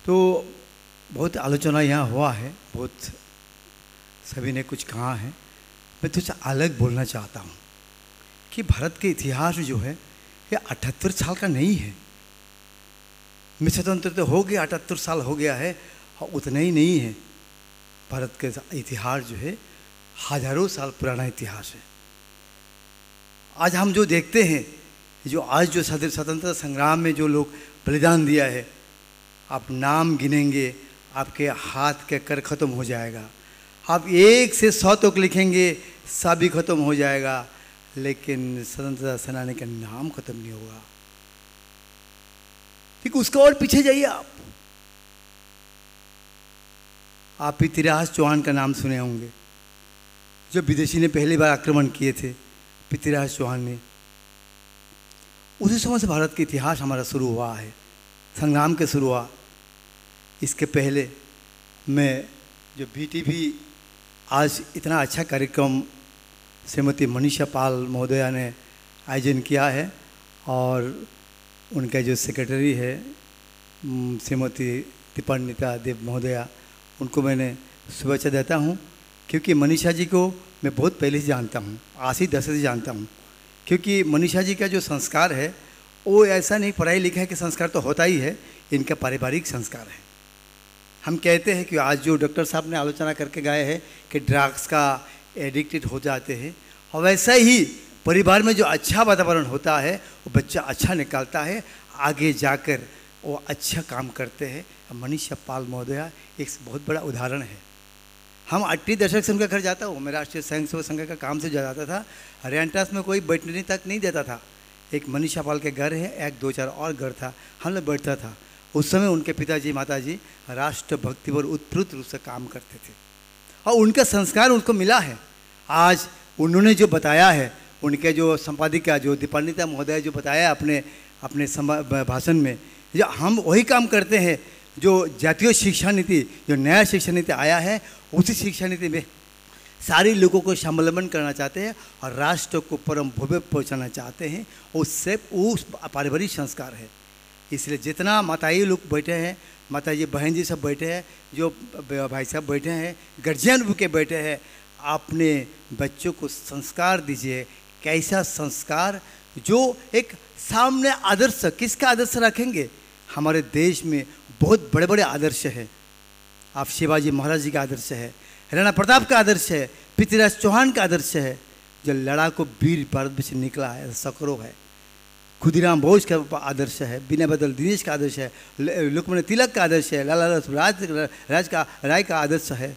तो बहुत आलोचना यहाँ हुआ है, बहुत सभी ने कुछ कहा है। मैं तुझसे अलग बोलना चाहता हूँ कि भारत के इतिहास जो है ये 78 साल का नहीं है। में स्वतंत्र तो हो गया, 78 साल हो गया है, और उतना ही नहीं है। भारत के इतिहास जो है हजारों साल पुराना इतिहास है। आज हम जो देखते हैं, जो आज जो स्वतंत्रता संग्राम में जो लोग बलिदान दिया है, आप नाम गिनेंगे आपके हाथ के कर ख़त्म हो जाएगा। आप 1 से 100 तक लिखेंगे सब भी ख़त्म हो जाएगा, लेकिन स्वतंत्रता सेनानी का नाम ख़त्म नहीं होगा। ठीक, उसका और पीछे जाइए आप पृथ्वीराज चौहान का नाम सुने होंगे, जो विदेशी ने पहली बार आक्रमण किए थे, पृथ्वीराज चौहान ने। उसी समय से भारत का इतिहास हमारा शुरू हुआ है, संग्राम के शुरू हुआ। इसके पहले मैं जो BTV आज इतना अच्छा कार्यक्रम श्रीमती मनीषा पाल महोदया ने आयोजन किया है, और उनका जो सेक्रेटरी है श्रीमती दीपान्विता देव महोदया, उनको मैंने शुभेच्छा देता हूँ, क्योंकि मनीषा जी को मैं बहुत पहले से जानता हूँ, आज ही 10 से जानता हूँ। क्योंकि मनीषा जी का जो संस्कार है वो ऐसा नहीं पढ़ाई लिखाई के संस्कार तो होता ही है, इनका पारिवारिक संस्कार है। हम कहते हैं कि आज जो डॉक्टर साहब ने आलोचना करके गए हैं कि ड्रग्स का एडिक्टेड हो जाते हैं, और वैसा ही परिवार में जो अच्छा वातावरण होता है वो बच्चा अच्छा निकालता है, आगे जाकर वो अच्छा काम करते हैं। मनीषा पाल महोदया एक बहुत बड़ा उदाहरण है। हम 80 दशक से उनका घर जाता हूँ, मैं राष्ट्रीय स्वयं सेवक संघ का काम से जाता था, हरियाणा में कोई बैठने तक नहीं देता था। एक मनीषा पाल के घर है, एक 2-4 और घर था, हम लोग बैठता था। उस समय उनके पिताजी माताजी राष्ट्रभक्ति पर उत्प्रेरित रूप से काम करते थे, और उनका संस्कार उनको मिला है। आज उन्होंने जो बताया है, उनके जो संपादिका जो दीपान्विता महोदय जो बताया अपने भाषण में, जो हम वही काम करते हैं जो जातीय शिक्षा नीति, जो नया शिक्षा नीति आया है, उसी शिक्षा नीति में सारे लोगों को स्वावलंबन करना चाहते हैं और राष्ट्र को परम भव्य पहुँचाना चाहते हैं। उससे उस पारिवारिक संस्कार है। इसलिए जितना माताई लोग बैठे हैं, माता जी बहन जी सब बैठे हैं, जो भाई साहब बैठे हैं, गार्जियन के बैठे हैं, अपने बच्चों को संस्कार दीजिए। कैसा संस्कार? जो एक सामने आदर्श, किसका आदर्श रखेंगे? हमारे देश में बहुत बड़े बड़े आदर्श है। आप शिवाजी महाराज जी का आदर्श है, राणा प्रताप का आदर्श है, पृथ्वीराज चौहान का आदर्श है, जो लड़ाकू वीर भारत में से निकला है, सकरो है। खुदीराम बोस का आदर्श है, बिना बदल दिनेश का आदर्श है, लोकमान्य तिलक का आदर्श है, लाला राय का आदर्श है।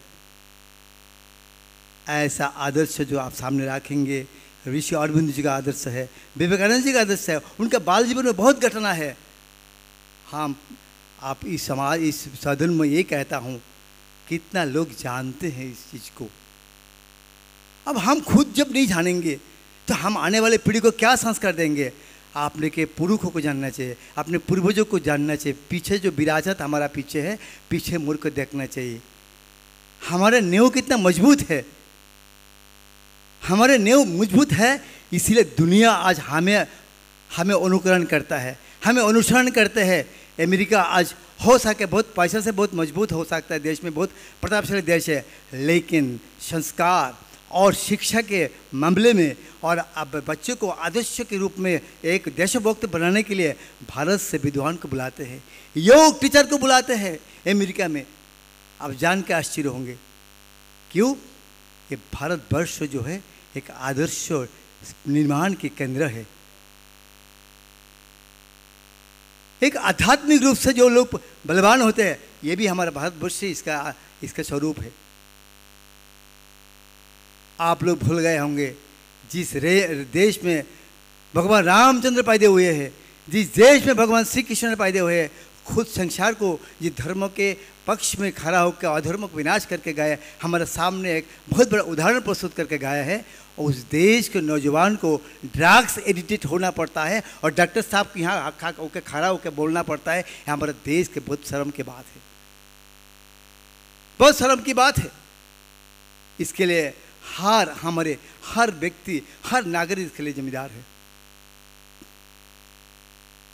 ऐसा आदर्श जो आप सामने रखेंगे, ऋषि अरविंद जी का आदर्श है, विवेकानंद जी का आदर्श है। उनका बाल जीवन में बहुत घटना है। हम आप इस समाज, इस सदन में ये कहता हूँ, कितना लोग जानते हैं इस चीज़ को। अब हम खुद जब नहीं जानेंगे तो हम आने वाले पीढ़ी को क्या संस्कार देंगे? आपने के पुरुषों को जानना चाहिए, अपने पूर्वजों को जानना चाहिए। पीछे जो विरासत हमारा पीछे है, पीछे मुड़ कर देखना चाहिए। हमारा नींव कितना मजबूत है, हमारे नींव मजबूत है, इसीलिए दुनिया आज हमें अनुकरण करता है, हमें अनुसरण करते हैं। अमेरिका आज हो सके बहुत पैसा से बहुत मजबूत हो सकता है, देश में बहुत प्रतापशाली देश है, लेकिन संस्कार और शिक्षा के मामले में और अब बच्चों को आदर्श के रूप में एक देशभक्त बनाने के लिए भारत से विद्वान को बुलाते हैं, योग टीचर को बुलाते हैं अमेरिका में। आप जान के आश्चर्य होंगे क्यों? ये भारतवर्ष जो है एक आदर्श निर्माण के केंद्र है। एक आध्यात्मिक रूप से जो लोग बलवान होते हैं, ये भी हमारा भारतवर्ष से इसका स्वरूप है। आप लोग भूल गए होंगे जिस देश में भगवान रामचंद्र पैदा हुए हैं, जिस देश में भगवान श्री कृष्ण पैदा हुए हैं, खुद संसार को जिस धर्म के पक्ष में खड़ा होकर अधर्म को विनाश करके गए, हमारे सामने एक बहुत बड़ा उदाहरण प्रस्तुत करके गया है। उस देश के नौजवान को ड्रग्स एडिक्टेड होना पड़ता है और डॉक्टर साहब के यहाँ होकर खड़ा होकर बोलना पड़ता है। हमारे देश के बहुत शर्म की बात है, बहुत शर्म की बात है। इसके लिए हर व्यक्ति, हर नागरिक इसके लिए जिम्मेदार है।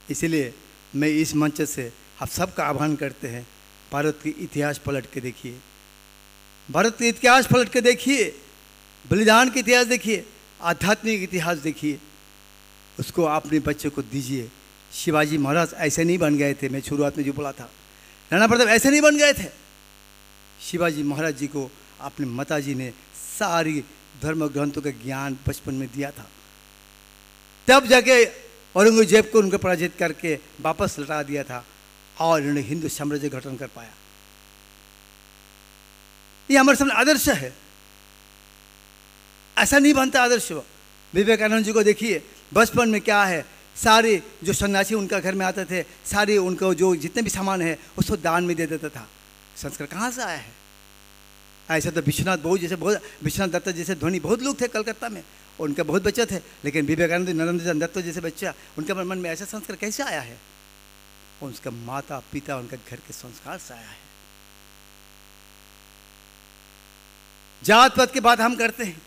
इसलिए मैं इस मंच से आप सबका आह्वान करते हैं, भारत के इतिहास पलट के देखिए, भारत के इतिहास पलट के देखिए, बलिदान के इतिहास देखिए, आध्यात्मिक इतिहास देखिए, उसको अपने बच्चों को दीजिए। शिवाजी महाराज ऐसे नहीं बन गए थे, मैं शुरुआत में जो बोला था, राणा प्रताप ऐसे नहीं बन गए थे। शिवाजी महाराज जी को अपने माताजी ने सारी धर्म ग्रंथों का ज्ञान बचपन में दिया था, तब जाके औरंगजेब को उनको पराजित करके वापस लौटा दिया था और इन्होंने हिंदू साम्राज्य गठन कर पाया। ये हमारे सामने आदर्श है, ऐसा नहीं बनता आदर्श। विवेकानंद जी को देखिए, बचपन में क्या है, सारे जो सन्यासी उनका घर में आते थे, सारे उनको जो जितने भी सामान है उसको दान में दे देता था। संस्कार कहाँ से आया है? ऐसा तो विश्वनाथ बहुत जैसे, बहुत विश्वनाथ दत्त जैसे धोनी बहुत लोग थे कलकत्ता में, उनके बहुत बच्चे थे, लेकिन विवेकानंद नरेंद्र दत्त जैसे बच्चा, उनके मन में ऐसा संस्कार कैसे आया है? उनका माता पिता, उनके घर के संस्कार से आया है। जात पात की बात हम करते हैं,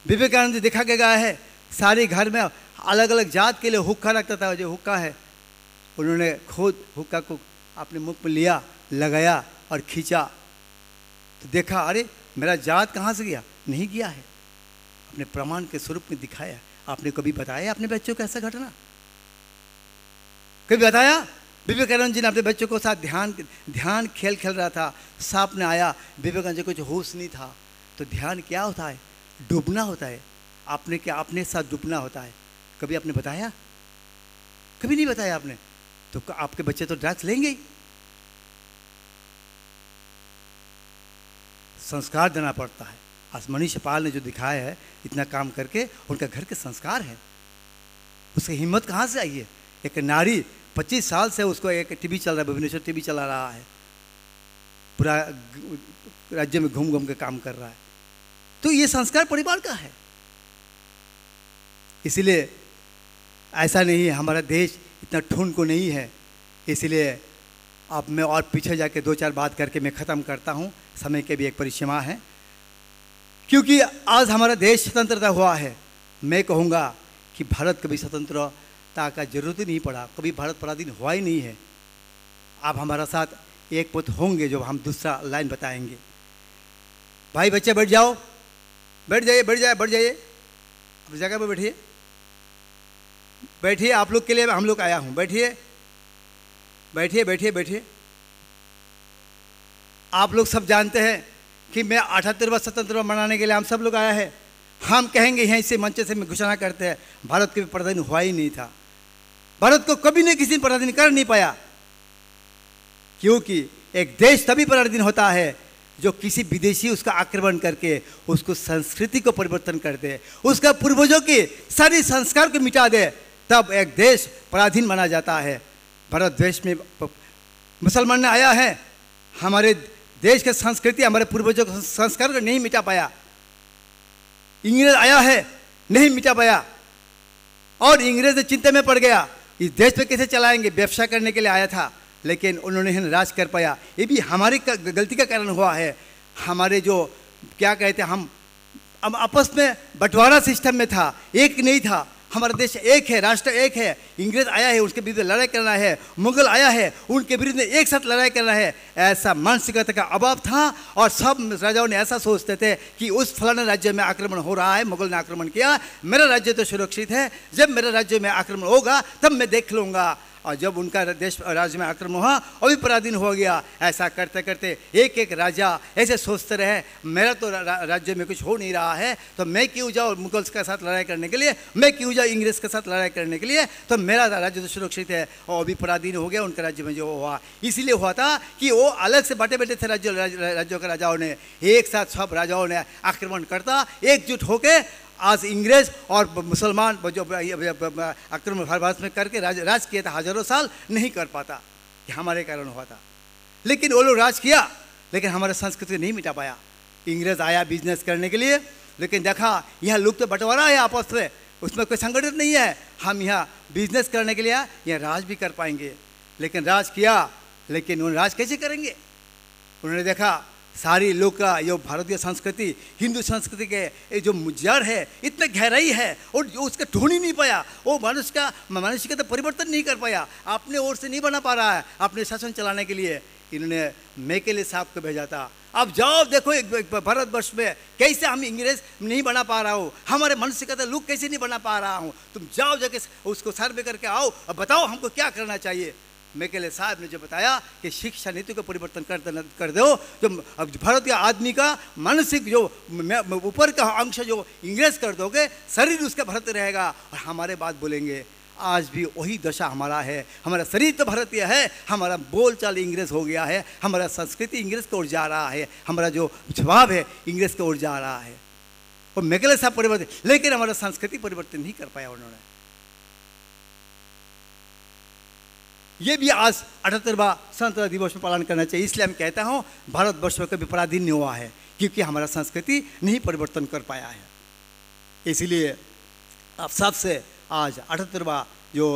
विवेकानंद देखा गया है सारे घर में अलग अलग जात के लिए हुक्का रखता था। जो हुक्का है उन्होंने खुद हुक्का को अपने मुख में लिया, लगाया और खींचा, तो देखा अरे मेरा जात कहाँ से गया? नहीं गया है, अपने प्रमाण के स्वरूप में दिखाया। आपने कभी बताया अपने बच्चों को ऐसा घटना? कभी बताया? विवेकानंद जी ने अपने बच्चों को साथ ध्यान खेल रहा था, सांप ने आया, विवेकानंद जी को कुछ होश नहीं था। तो ध्यान क्या होता है? डूबना होता है, आपने क्या अपने साथ डूबना होता है। कभी आपने बताया? कभी नहीं बताया आपने। तो आपके बच्चे तो ड्रग्स लेंगे ही। संस्कार देना पड़ता है। आज मनीष पाल ने जो दिखाया है इतना काम करके, उनका घर के संस्कार है, उसकी हिम्मत कहाँ से आई है? एक नारी 25 साल से उसको एक टीवी चल रहा है, भुवनेश्वर टीवी चला रहा है, पूरा राज्य में घूम घूम के काम कर रहा है। तो ये संस्कार परिवार का है। इसलिए ऐसा नहीं है, हमारा देश इतना ठुन को नहीं है। इसलिए अब मैं और पीछे जाके 2-4 बात करके मैं ख़त्म करता हूँ, समय के भी एक परिसीमा है। क्योंकि आज हमारा देश स्वतंत्रता हुआ है, मैं कहूँगा कि भारत कभी स्वतंत्रता का जरूरत ही नहीं पड़ा, कभी भारत पराधीन हुआ ही नहीं है। आप हमारा साथ एक पुत होंगे जो हम दूसरा लाइन बताएंगे। भाई बच्चे बैठ जाओ, बैठ जाइए, अपनी जगह पर बैठिए, बैठिए। आप लोग के लिए हम लोग आया हूँ, बैठिए। आप लोग सब जानते हैं कि मैं 78वां स्वतंत्रता मनाने के लिए हम सब लोग आया है। हम कहेंगे यहीं से मंच से घोषणा करते हैं, भारत के पराधीन हुआ ही नहीं था। भारत को कभी ने किसी ने पराधीन कर नहीं पाया, क्योंकि एक देश तभी पराधीन होता है जो किसी विदेशी उसका आक्रमण करके उसको संस्कृति को परिवर्तन कर दे, उसका पूर्वजों के सारे संस्कार को मिटा दे, तब एक देश पराधीन माना जाता है। भारत देश में मुसलमान ने आया है, हमारे देश की संस्कृति, हमारे पूर्वजों के संस्कार को नहीं मिटा पाया। इंग्रेज आया है, नहीं मिटा पाया, और इंग्रेज चिंता में पड़ गया, इस देश पे कैसे चलाएंगे। व्यवसाय करने के लिए आया था, लेकिन उन्होंने राज कर पाया। ये भी हमारी गलती का कारण हुआ है। हमारे जो क्या कहते हैं, हम आपस में बंटवारा सिस्टम में था, एक नहीं था। हमारा देश एक है, राष्ट्र एक है। इंग्रेज आया है, उसके विरुद्ध लड़ाई करना है, मुगल आया है, उनके विरुद्ध एक साथ लड़ाई करना है, ऐसा मानसिकता का अभाव था। और सब राजाओं ने ऐसा सोचते थे कि उस फलाने राज्य में आक्रमण हो रहा है, मुगल ने आक्रमण किया, मेरा राज्य तो सुरक्षित है, जब मेरे राज्य में आक्रमण होगा तब मैं देख लूँगा। और जब उनका देश राज्य में आक्रमण हुआ, अभी पराधीन हो गया। ऐसा करते करते एक एक राजा ऐसे सोचते रहे, मेरा तो राज्य में कुछ हो नहीं रहा है, तो मैं क्यों जाऊँ मुगल्स के साथ लड़ाई करने के लिए, मैं क्यों जाऊँ इंग्रेज के साथ लड़ाई करने के लिए, तो मेरा राज्य तो सुरक्षित है। और अभी पराधीन हो गया, उनके राज्य में जो हुआ इसीलिए हुआ था कि वो अलग से बांटे बैठे थे राज्यों के राजाओं ने। एक साथ सब राजाओं ने आक्रमण करता, एकजुट होकर आज इंग्रेज और मुसलमान जो आक्रमण भारत में करके राज किया था, हजारों साल नहीं कर पाता, ये हमारे कारण हुआ था। लेकिन वो लोग राज किया, लेकिन हमारे संस्कृति नहीं मिटा पाया। इंग्रेज आया बिजनेस करने के लिए, लेकिन देखा यहाँ लोग तो बंटवारा है आपस में, उसमें कोई संगठन नहीं है, हम यहाँ बिजनेस करने के लिए यहाँ राज भी कर पाएंगे। लेकिन राज किया, लेकिन उन्होंने राज कैसे करेंगे? उन्होंने देखा सारी लोग का जो भारतीय संस्कृति, हिंदू संस्कृति के ये जो जड़ है इतना गहराई है और जो उसका ढूंढ ही नहीं पाया, वो मनुष्य का तो परिवर्तन नहीं कर पाया, अपने ओर से नहीं बना पा रहा है। अपने शासन चलाने के लिए इन्होंने मैकेले साहब को भेजा था। अब जाओ देखो एक भारतवर्ष में कैसे हम इंग्रेज नहीं बना पा रहा हूँ, हमारे मनुष्य का लुक कैसे नहीं बना पा रहा हूँ, तुम जाओ जाके उसको सर्वे करके आओ और बताओ हमको क्या करना चाहिए। मैकेले साहब ने जो बताया कि शिक्षा नीति को परिवर्तन कर दो, जो भारतीय आदमी का मानसिक जो ऊपर का अंश जो इंग्रेज कर दोगे, शरीर उसका भारतीय रहेगा और हमारे बात बोलेंगे। आज भी वही दशा हमारा है, हमारा शरीर तो भारतीय है, हमारा बोलचाल इंग्रेज हो गया है, हमारा संस्कृति इंग्रेज की ओर जा रहा है, हमारा जो स्वभाव है इंग्रेज की ओर जा रहा है। और मैकेले साहब परिवर्तन, लेकिन हमारा संस्कृति परिवर्तन नहीं कर पाया उन्होंने। ये भी आज 78वां स्वतंत्रता दिवस में पालन करना चाहिए। इसलिए मैं कहता हूँ भारतवर्ष में कभी पराधीन नहीं हुआ है, क्योंकि हमारा संस्कृति नहीं परिवर्तन कर पाया है। इसलिए आप सबसे आज 78वां जो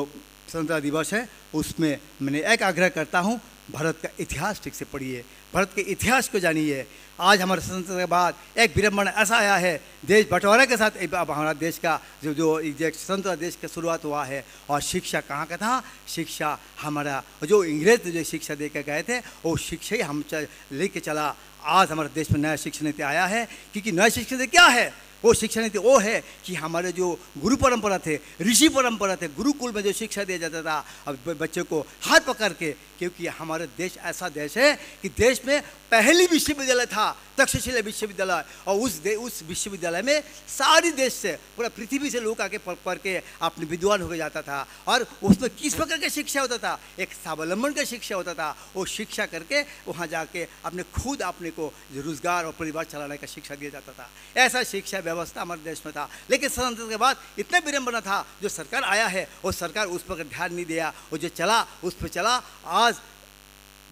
स्वतंत्रता दिवस है उसमें मैंने एक आग्रह करता हूँ, भारत का इतिहास ठीक से पढ़िए, भारत के इतिहास को जानिए। आज हमारे स्वतंत्रता के बाद एक विडंबना ऐसा आया है, देश बंटवारे के साथ अब हमारा देश का जो स्वतंत्र देश का शुरुआत हुआ है। और शिक्षा कहाँ का था? शिक्षा हमारा जो इंग्रेज जो शिक्षा दे के गए थे वो शिक्षा ही हम लेके चला। आज हमारे देश में नया शिक्षा नीति आया है, क्योंकि नया शिक्षा नीति क्या है? वो शिक्षा नीति वो है कि हमारे जो गुरु परंपरा थे, ऋषि परंपरा थे, गुरुकुल में जो शिक्षा दिया जाता था, अब बच्चे को हाथ पकड़ के, क्योंकि हमारे देश ऐसा देश है कि देश में पहली विश्वविद्यालय था तक्षशिला विश्वविद्यालय, और उस विश्वविद्यालय में सारी देश से, पूरा पृथ्वी से लोग आके पढ़ के अपने विद्वान हो जाता था। और उसमें किस प्रकार की शिक्षा होता था? एक स्वावलंबन का शिक्षा होता था। वो शिक्षा करके वहाँ जाके अपने खुद अपने को रोजगार और परिवार चलाने का शिक्षा दिया जाता था। ऐसा शिक्षा व्यवस्था हमारे देश में था। लेकिन स्वतंत्रता के बाद इतना विडंबना था, जो सरकार आया है वो सरकार उस पर ध्यान नहीं दिया, और जो चला उस पर चला। आज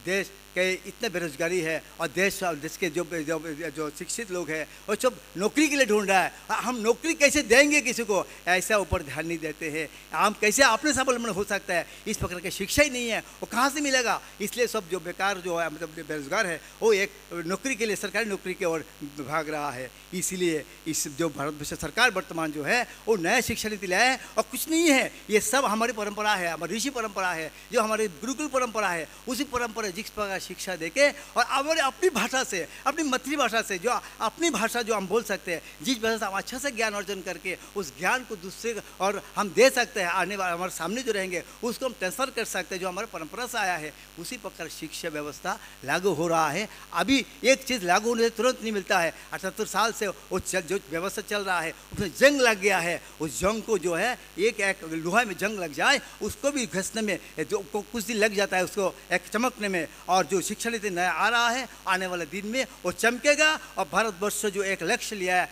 देश के इतने बेरोजगारी है और देश के जो शिक्षित लोग हैं वो सब नौकरी के लिए ढूंढ रहा है। हम नौकरी कैसे देंगे किसी को, ऐसा ऊपर ध्यान नहीं देते हैं। हम कैसे अपने स्वावलंबन हो सकता है, इस प्रकार की शिक्षा ही नहीं है, वो कहाँ से मिलेगा? इसलिए सब जो बेकार जो है, मतलब बेरोजगार है, वो एक नौकरी के लिए, सरकारी नौकरी की ओर भाग रहा है। इसीलिए इस जो भारत सरकार वर्तमान जो है वो नया शिक्षा नीति लाया है, और कुछ नहीं है, ये सब हमारी परंपरा है, हमारी ऋषि परंपरा है, जो हमारी गुरुकुल परंपरा है, उसी परंपरा जिस प्रकार शिक्षा देके और हमारे अपनी भाषा से, अपनी मातृभाषा से, जो अपनी भाषा जो हम बोल सकते हैं, जिस भाषा से हम अच्छा से ज्ञान अर्जन करके उस ज्ञान को दूसरे और हम दे सकते हैं, आने वाले हमारे सामने जो रहेंगे उसको हम ट्रांसफर कर सकते हैं, जो हमारे परंपरा से आया है। उसी प्रकार शिक्षा व्यवस्था लागू हो रहा है। अभी एक चीज़ लागू होने से तुरंत नहीं मिलता है। 78 साल से वो जो व्यवस्था चल रहा है उसमें जंग लग गया है। उस जंग को जो है एक लोहा में जंग लग जाए उसको भी घसने में जो कुछ दिन लग जाता है, उसको एक चमकने में। और जो शिक्षा नीति नया आ रहा है, आने वाले दिन में वो चमकेगा। और भारतवर्ष से जो एक लक्ष्य लिया है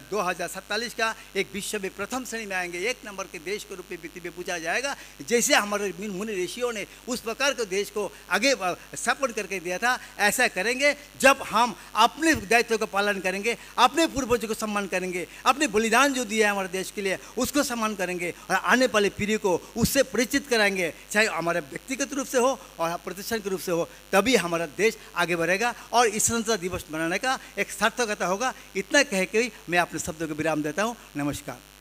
2047 का, एक विश्व में प्रथम श्रेणी में आएंगे, एक नंबर के देश के रूप में पृथ्वी में पूछा जाएगा। जैसे हमारे मुनि ऋषियों ने उस प्रकार के देश को आगे स्थापन करके दिया था, ऐसा करेंगे जब हम अपने दायित्व का पालन करेंगे, अपने पूर्वजों को सम्मान करेंगे, अपने बलिदान जो दिया है हमारे देश के लिए उसको सम्मान करेंगे, और आने वाले पीढ़ी को उससे परिचित कराएंगे, चाहे हमारे व्यक्तिगत रूप से हो और प्रतिष्ठान के रूप से हो, तभी हमारा देश आगे बढ़ेगा और इस स्वतंत्रता दिवस मनाने का एक सार्थकता होगा। इतना कह के मैं अपने शब्दों को विराम देता हूँ। नमस्कार।